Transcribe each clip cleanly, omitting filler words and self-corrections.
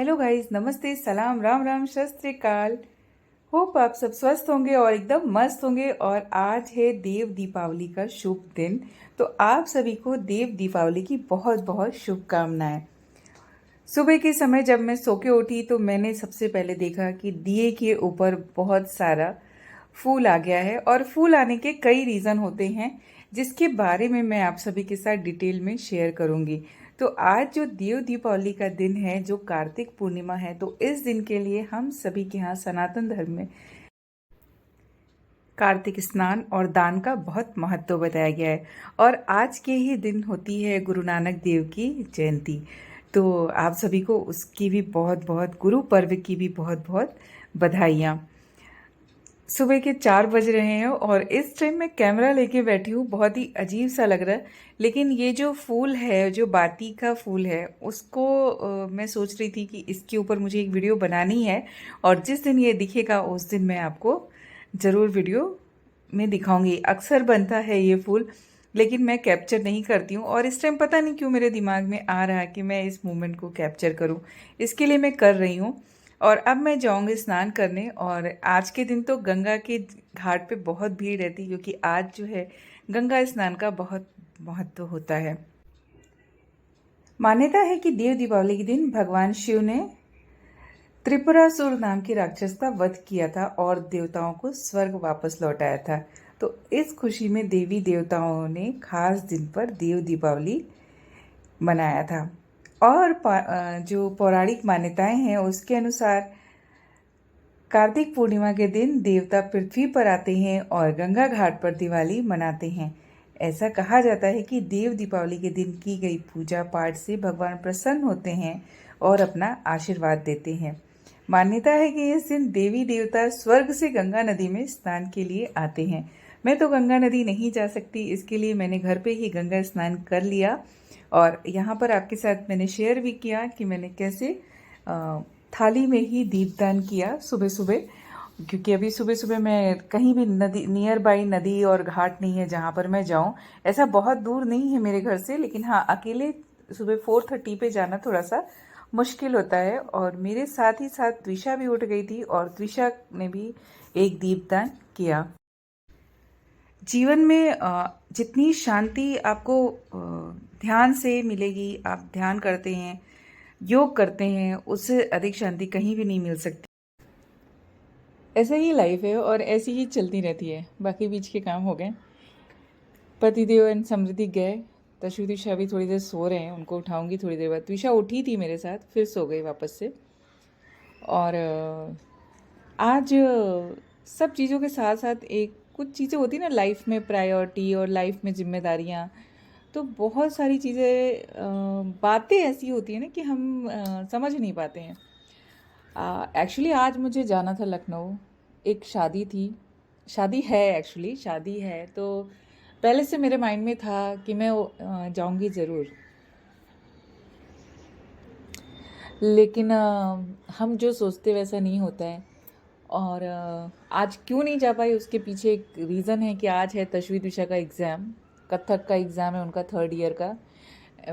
Hello guys, नमस्ते, सलाम, राम राम, सत श्री अकाल। होप आप सब स्वस्थ होंगे और एकदम मस्त होंगे। और आज है देव दीपावली का शुभ दिन। तो आप सभी को देव दीपावली की बहुत बहुत शुभकामनाएं। सुबह के समय जब मैं सो के उठी तो मैंने सबसे पहले देखा कि दिए के ऊपर बहुत सारा फूल आ गया है। और फूल आने के कई रीज़न होते हैं जिसके बारे में मैं आप सभी के साथ डिटेल में शेयर करूंगी। तो आज जो देव दीपावली का दिन है, जो कार्तिक पूर्णिमा है, तो इस दिन के लिए हम सभी के यहाँ सनातन धर्म में कार्तिक स्नान और दान का बहुत महत्व बताया गया है। और आज के ही दिन होती है गुरु नानक देव की जयंती। तो आप सभी को उसकी भी बहुत बहुत, गुरु पर्व की भी बहुत बहुत बधाइयाँ। सुबह के 4 बज रहे हैं और इस टाइम मैं कैमरा लेके बैठी हूँ। बहुत ही अजीब सा लग रहा है, लेकिन ये जो फूल है, जो बाती का फूल है, उसको मैं सोच रही थी कि इसके ऊपर मुझे एक वीडियो बनानी है। और जिस दिन ये दिखेगा उस दिन मैं आपको ज़रूर वीडियो में दिखाऊंगी। अक्सर बनता है ये फूल, लेकिन मैं कैप्चर नहीं करती हूँ। और इस टाइम पता नहीं क्यों मेरे दिमाग में आ रहा है कि मैं इस मोमेंट को कैप्चर करूँ, इसके लिए मैं कर रही हूँ। और अब मैं जाऊंगी स्नान करने। और आज के दिन तो गंगा के घाट पे बहुत भीड़ रहती है, क्योंकि आज जो है गंगा स्नान का बहुत महत्व होता है। मान्यता है कि देव दीपावली के दिन भगवान शिव ने त्रिपुरासुर नाम के राक्षस का वध किया था और देवताओं को स्वर्ग वापस लौटाया था। तो इस खुशी में देवी देवताओं ने खास दिन पर देव दीपावली मनाया था। और जो पौराणिक मान्यताएं हैं उसके अनुसार कार्तिक पूर्णिमा के दिन देवता पृथ्वी पर आते हैं और गंगा घाट पर दिवाली मनाते हैं। ऐसा कहा जाता है कि देव दीपावली के दिन की गई पूजा पाठ से भगवान प्रसन्न होते हैं और अपना आशीर्वाद देते हैं। मान्यता है कि इस दिन देवी देवता स्वर्ग से गंगा नदी में स्नान के लिए आते हैं। मैं तो गंगा नदी नहीं जा सकती, इसके लिए मैंने घर पे ही गंगा स्नान कर लिया। और यहाँ पर आपके साथ मैंने शेयर भी किया कि मैंने कैसे थाली में ही दीपदान किया सुबह सुबह। क्योंकि अभी सुबह सुबह मैं कहीं भी नदी, नियर बाई नदी और घाट नहीं है जहाँ पर मैं जाऊँ। ऐसा बहुत दूर नहीं है मेरे घर से, लेकिन हाँ, अकेले सुबह 4:30 पे जाना थोड़ा सा मुश्किल होता है। और मेरे साथ ही साथ त्विषा भी उठ गई थी और त्विषा ने भी एक दीपदान किया। जीवन में जितनी शांति आपको ध्यान से मिलेगी, आप ध्यान करते हैं, योग करते हैं, उससे अधिक शांति कहीं भी नहीं मिल सकती। ऐसा ही लाइफ है और ऐसी ही चलती रहती है। बाकी बीच के काम हो गए, पतिदेव एंड समृद्धि गए, तशु त्विषा भी थोड़ी देर सो रहे हैं, उनको उठाऊंगी थोड़ी देर बाद। त्विषा उठी थी मेरे साथ, फिर सो गई वापस से। और आज सब चीज़ों के साथ साथ एक कुछ चीज़ें होती ना लाइफ में, प्रायोरिटी और लाइफ में जिम्मेदारियाँ, तो बहुत सारी चीज़ें, बातें ऐसी होती हैं ना कि हम समझ नहीं पाते हैं। एक्चुअली आज मुझे जाना था लखनऊ, एक शादी थी, शादी है, एक्चुअली शादी है। तो पहले से मेरे माइंड में था कि मैं जाऊंगी ज़रूर। लेकिन हम जो सोचते वैसा नहीं होता है। और आज क्यों नहीं जा पाई, उसके पीछे एक रीज़न है कि आज है तशवी दिशा का एग्ज़ाम, कथक का एग्ज़ाम है उनका, 3rd ईयर का।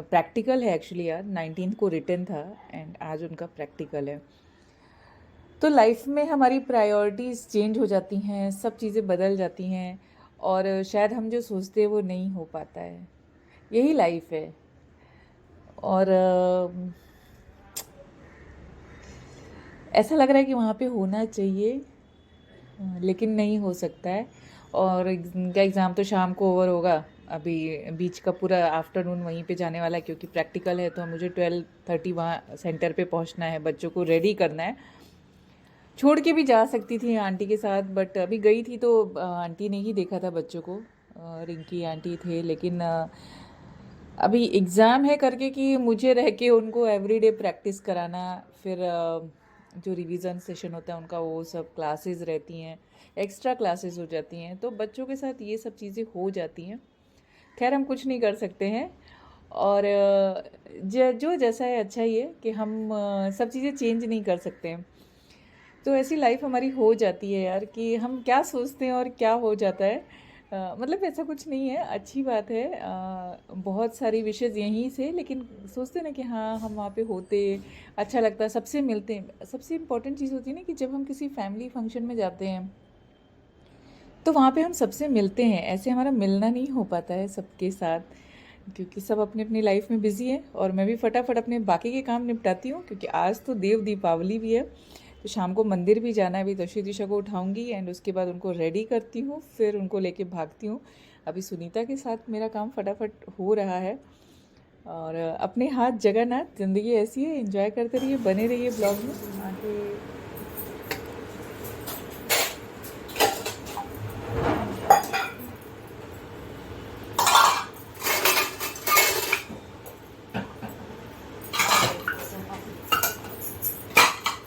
प्रैक्टिकल है एक्चुअली, यार 19 को रिटन था एंड आज उनका प्रैक्टिकल है। तो लाइफ में हमारी प्रायोरिटीज़ चेंज हो जाती हैं, सब चीज़ें बदल जाती हैं और शायद हम जो सोचते हैं वो नहीं हो पाता है। यही लाइफ है। और ऐसा लग रहा है कि वहाँ पे होना चाहिए, लेकिन नहीं हो सकता है। और उनका एग्ज़ाम तो शाम को ओवर होगा, अभी बीच का पूरा आफ्टरनून वहीं पे जाने वाला है, क्योंकि प्रैक्टिकल है। तो मुझे 12:30 वहाँ सेंटर पे पहुँचना है, बच्चों को रेडी करना है। छोड़ के भी जा सकती थी आंटी के साथ, बट अभी गई थी तो आंटी ने ही देखा था बच्चों को, रिंकी आंटी थे। लेकिन अभी एग्ज़ाम है करके कि मुझे रह के उनको एवरीडे प्रैक्टिस कराना, फिर जो रिवीजन सेशन होता है उनका, वो सब क्लासेस रहती हैं, एक्स्ट्रा क्लासेस हो जाती हैं। तो बच्चों के साथ ये सब चीज़ें हो जाती हैं। खैर, हम कुछ नहीं कर सकते हैं। और जो जैसा है अच्छा ही है कि हम सब चीज़ें चेंज नहीं कर सकते हैं। तो ऐसी लाइफ हमारी हो जाती है यार, कि हम क्या सोचते हैं और क्या हो जाता है। मतलब ऐसा कुछ नहीं है, अच्छी बात है। बहुत सारी विशेज़ यहीं से, लेकिन सोचते ना कि हाँ हम वहाँ पे होते, अच्छा लगता, सबसे मिलते हैं। सबसे इम्पोर्टेंट चीज़ होती है ना कि जब हम किसी फैमिली फंक्शन में जाते हैं तो वहाँ पे हम सबसे मिलते हैं। ऐसे हमारा मिलना नहीं हो पाता है सबके साथ, क्योंकि सब अपनी अपनी लाइफ में बिज़ी है। और मैं भी फटाफट अपने बाकी के काम निपटाती हूँ, क्योंकि आज तो देव दीपावली भी है, तो शाम को मंदिर भी जाना है। अभी दशी दिशा को उठाऊंगी एंड उसके बाद उनको रेडी करती हूँ, फिर उनको लेके भागती हूँ। अभी सुनीता के साथ मेरा काम फटाफट हो रहा है। और अपने हाथ जगन्नाथ, ज़िंदगी ऐसी है, एंजॉय करते रहिए, बने रहिए ब्लॉग में आगे।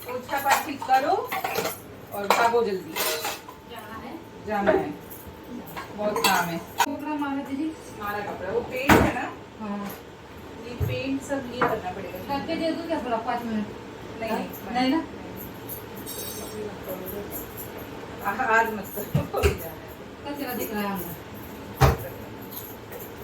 पोछा पाछी करो और भागो जल्दी, जाना है, बहुत काम है। कपड़ा मारा दीदी, हमारा कपड़ा वो पेंट है ना, हाँ ये पेंट सब ये करना पड़ेगा। करके दे दूँ क्या थोड़ा 5 मिनट? नहीं नहीं नहीं ना, आज मत करो। कचरा दिख रहा है अंदर।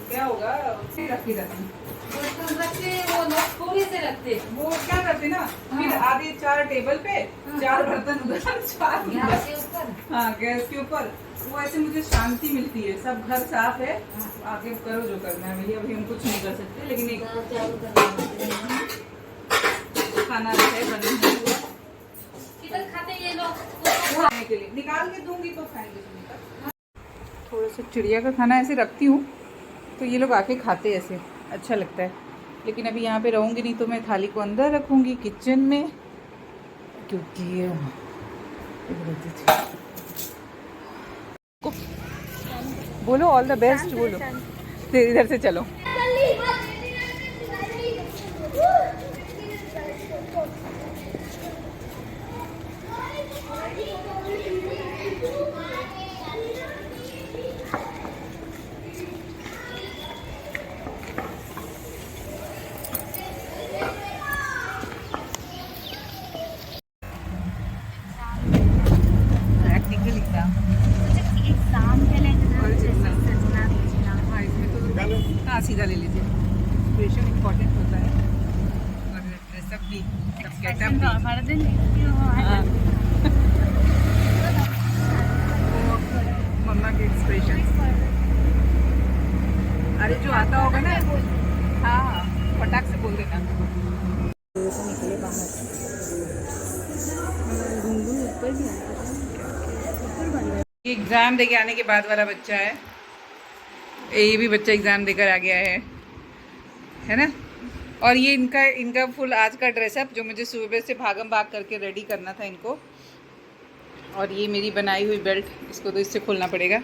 क्या होगा, फिर रखी रहती बर्तन रखते वो लोग थोड़े से रखते, वो क्या करते ना, फिर हाँ। आधे 4 टेबल पे, 4 बर्तन उधर, 4 यहाँ उधर। से ऊपर। हाँ गैस के ऊपर। वो ऐसे मुझे शांति मिलती है, सब घर साफ है, आगे करो जो करना है भैया, अभी हम कुछ नहीं कर सकते। लेकिन एक चालू करना है। खाना है बने हुआ किधर खाते ये लोग? वो खाने के लिए निकाल के दूंगी तो खाएंगे। सुनीता थोड़ा सा चिड़िया का खाना ऐसे रखती हूँ तो ये लोग आके खाते ऐसे, अच्छा लगता है। लेकिन अभी यहाँ पे रहूँगी नहीं तो मैं थाली को अंदर रखूँगी किचन में, क्योंकि बोलो ऑल द बेस्ट बोलो, फिर इधर से चलो। प्रैक्टिकल एग्जाम हाँ सीधा ले लीजिए, प्रेशर इम्पोर्टेंट होता है और ड्रेसअप भी, गेटअप भी। हाँ मम्मा के एक्सप्रेशन, अरे जो आता होगा ना, हाँ हाँ फटाक से बोल देना। निकले बाहर, एग्जाम देके आने के बाद वाला बच्चा है ये भी बच्चा, एग्जाम देकर आ गया है ना। और ये इनका इनका फुल आज का ड्रेसअप जो मुझे सुबह से भागम भाग करके रेडी करना था इनको। और ये मेरी बनाई हुई बेल्ट, इसको तो इससे खोलना पड़ेगा।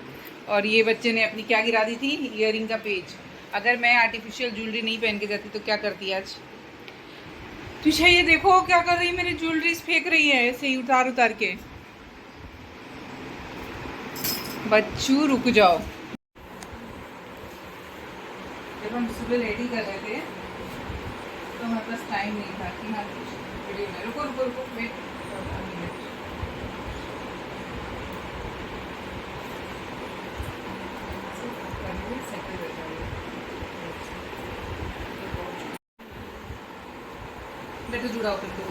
और ये बच्चे ने अपनी क्या गिरा दी थी, ईयरिंग का पेज। अगर मैं आर्टिफिशियल ज्वेलरी नहीं पहन के जाती तो क्या करती आज। तुझे ये देखो क्या कर रही है, मेरी ज्वेलरी फेंक रही है ऐसे ही उतार उतार के। बच्चू रुक जाओ। जब हम सुबह रेडी कर रहे थे तो हमारे पास टाइम नहीं था कि हाँ वीडियो में रुको रुको रुको वेट। बेटे जुड़ा हो फिर तो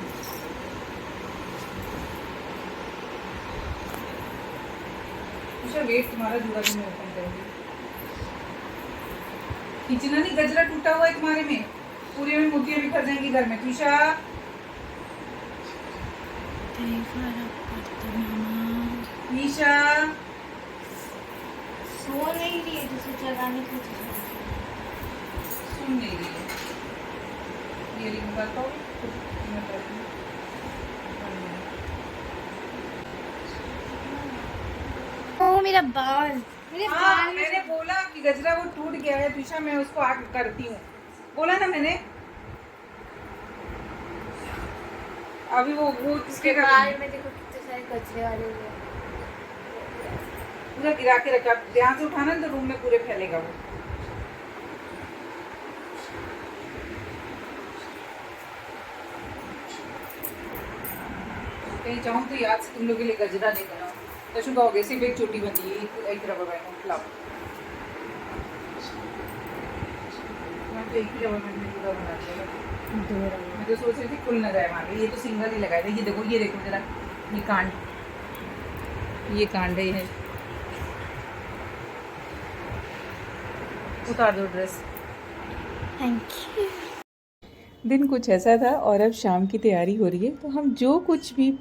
वेट तुम्हारा जुड़ा भी मैं ओपन करूँगी। खींचना नहीं, गजरा टूटा हुआ है तुम्हारे में, पूरे में मोतियां बिखर जाएंगी घर में। तुषा ईशा सो नहीं रही है, जिसे जगाने की सुन नहीं रही है, ये रिंग करता हूँ। ओ मेरा बाल, मेरे बाल। मैंने बोला कि गजरा वो टूट गया है तुषा, मैं उसको आग करती हूँ, बोला ना मैंने। अभी वो इसके बाल में देखो कितने सारे कचरे वाले हुए हैं। पूरा गिरा के रखा, ध्यान से उठाना तो रूम में पूरे फैलेगा वो। कहीं जाऊँ तो याद से तुम लोग के लिए गजरा लेकर आओ। तो शुभ हो गए, सिर्फ एक चोटी बनी है, एक रबर बैंड लाओ। मैं तो एक ही रबर बैंड में पूरा बना दिया। मैं तो सोच रही थी खुल ना जाए वहाँ पे, ये तो सिंगल ही लगाए थे। ये देखो जरा, ये कांड है। उतार दो ड्रेस। Thank you. दिन कुछ ऐसा था और अब शाम की तैयारी हो रही है। तो हम जो कुछ भी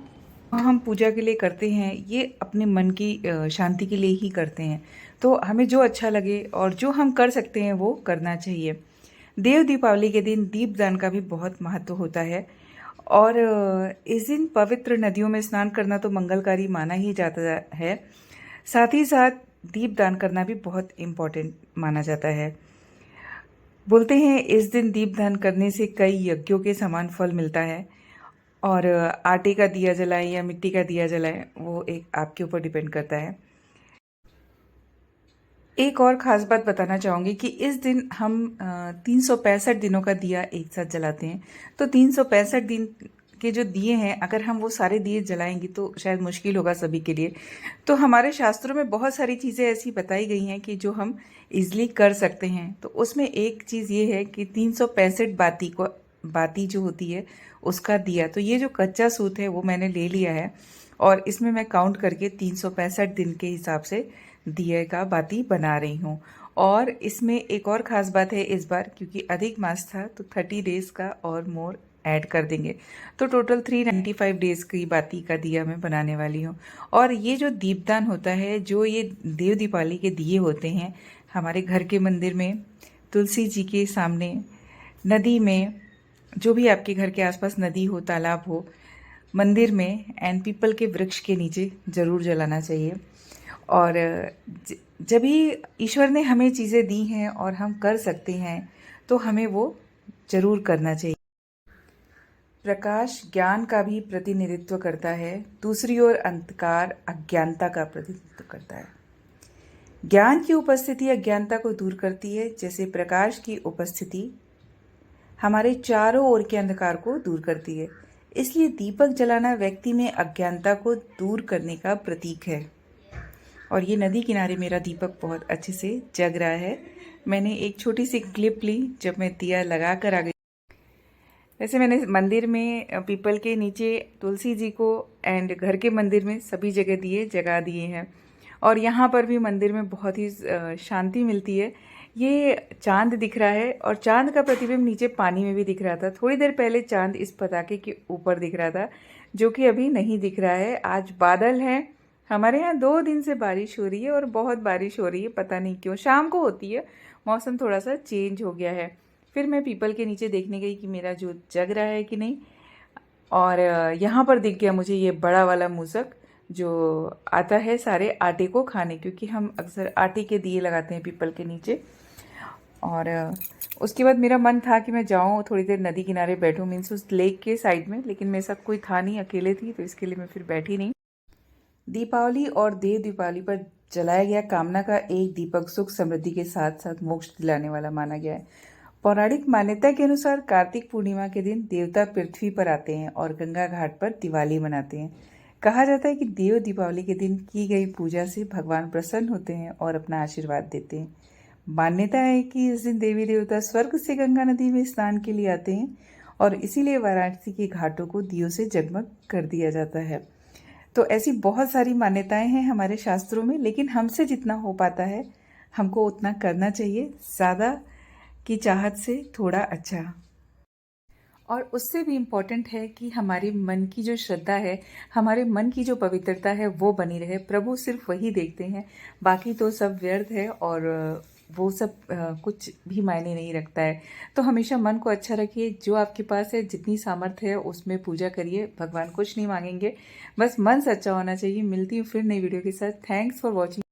हम पूजा के लिए करते हैं, ये अपने मन की शांति के लिए ही करते हैं। तो हमें जो अच्छा लगे और जो हम कर सकते हैं वो करना चाहिए। देव दीपावली के दिन दीपदान का भी बहुत महत्व होता है और इस दिन पवित्र नदियों में स्नान करना तो मंगलकारी माना ही जाता है। साथ ही साथ दीपदान करना भी बहुत इम्पोर्टेंट माना जाता है। बोलते हैं इस दिन दीपदान करने से कई यज्ञों के समान फल मिलता है। और आटे का दिया जलाएं या मिट्टी का दिया जलाएं, वो एक आपके ऊपर डिपेंड करता है। एक और ख़ास बात बताना चाहूँगी कि इस दिन हम 365 दिनों का दिया एक साथ जलाते हैं। तो 365 दिन के जो दिए हैं, अगर हम वो सारे दिए जलाएंगे तो शायद मुश्किल होगा सभी के लिए। तो हमारे शास्त्रों में बहुत सारी चीज़ें ऐसी बताई गई हैं कि जो हम इजली कर सकते हैं। तो उसमें एक चीज़ ये है कि 365 बाती जो होती है उसका दिया। तो ये जो कच्चा सूत है वो मैंने ले लिया है और इसमें मैं काउंट करके 365 दिन के हिसाब से दिए का बाती बना रही हूँ। और इसमें एक और ख़ास बात है इस बार, क्योंकि अधिक मास था तो 30 डेज़ का और मोर ऐड कर देंगे। तो टोटल 395 डेज़ की बाती का दिया मैं बनाने वाली हूँ। और ये जो दीपदान होता है, जो ये देव दीपावली के दिए होते हैं, हमारे घर के मंदिर में, तुलसी जी के सामने, नदी में, जो भी आपके घर के आसपास नदी हो, तालाब हो, मंदिर में एंड पीपल के वृक्ष के नीचे ज़रूर जलाना चाहिए। और जब भी ईश्वर ने हमें चीज़ें दी हैं और हम कर सकते हैं तो हमें वो ज़रूर करना चाहिए। प्रकाश ज्ञान का भी प्रतिनिधित्व करता है, दूसरी ओर अंधकार अज्ञानता का प्रतिनिधित्व करता है। ज्ञान की उपस्थिति अज्ञानता को दूर करती है, जैसे प्रकाश की उपस्थिति हमारे चारों ओर के अंधकार को दूर करती है। इसलिए दीपक जलाना व्यक्ति में अज्ञानता को दूर करने का प्रतीक है। और ये नदी किनारे मेरा दीपक बहुत अच्छे से जग रहा है। मैंने एक छोटी सी क्लिप ली जब मैं दिया लगा कर आ गई। वैसे मैंने मंदिर में, पीपल के नीचे तुलसी जी को एंड घर के मंदिर में सभी जगह दिए जगा दिए हैं। और यहाँ पर भी मंदिर में बहुत ही शांति मिलती है। ये चांद दिख रहा है और चांद का प्रतिबिंब नीचे पानी में भी दिख रहा था। थोड़ी देर पहले चांद इस पताके के ऊपर दिख रहा था, जो कि अभी नहीं दिख रहा है। आज बादल है। हमारे यहाँ 2 दिन से बारिश हो रही है और बहुत बारिश हो रही है, पता नहीं क्यों। शाम को होती है, मौसम थोड़ा सा चेंज हो गया है। फिर मैं पीपल के नीचे देखने गई कि मेरा जो जग रहा है कि नहीं। और यहाँ पर दिख गया मुझे ये बड़ा वाला मूसक जो आता है सारे आटे को खाने, क्योंकि हम अक्सर आटे के दिए लगाते हैं पीपल के नीचे। और उसके बाद मेरा मन था कि मैं जाऊँ थोड़ी देर नदी किनारे बैठूँ, मीन्स उस लेक के साइड में, लेकिन मेरे साथ कोई था नहीं, अकेले थी, तो इसके लिए मैं फिर बैठी नहीं। दीपावली और देव दीपावली पर जलाया गया कामना का एक दीपक सुख समृद्धि के साथ साथ मोक्ष दिलाने वाला माना गया है। पौराणिक मान्यता के अनुसार कार्तिक पूर्णिमा के दिन देवता पृथ्वी पर आते हैं और गंगा घाट पर दिवाली मनाते हैं। कहा जाता है कि देव दीपावली के दिन की गई पूजा से भगवान प्रसन्न होते हैं और अपना आशीर्वाद देते हैं। मान्यता है कि इस दिन देवी देवता स्वर्ग से गंगा नदी में स्नान के लिए आते हैं और इसीलिए वाराणसी के घाटों को दियों से जगमग कर दिया जाता है। तो ऐसी बहुत सारी मान्यताएं हैं हमारे शास्त्रों में, लेकिन हमसे जितना हो पाता है हमको उतना करना चाहिए, ज़्यादा की चाहत से थोड़ा अच्छा। और उससे भी इम्पोर्टेंट है कि हमारे मन की जो श्रद्धा है, हमारे मन की जो पवित्रता है वो बनी रहे। प्रभु सिर्फ वही देखते हैं, बाकी तो सब व्यर्थ है और वो सब कुछ भी मायने नहीं रखता है। तो हमेशा मन को अच्छा रखिए, जो आपके पास है, जितनी सामर्थ्य है उसमें पूजा करिए। भगवान कुछ नहीं मांगेंगे, बस मन सच्चा होना चाहिए। मिलती हूँ फिर नई वीडियो के साथ। Thanks for watching.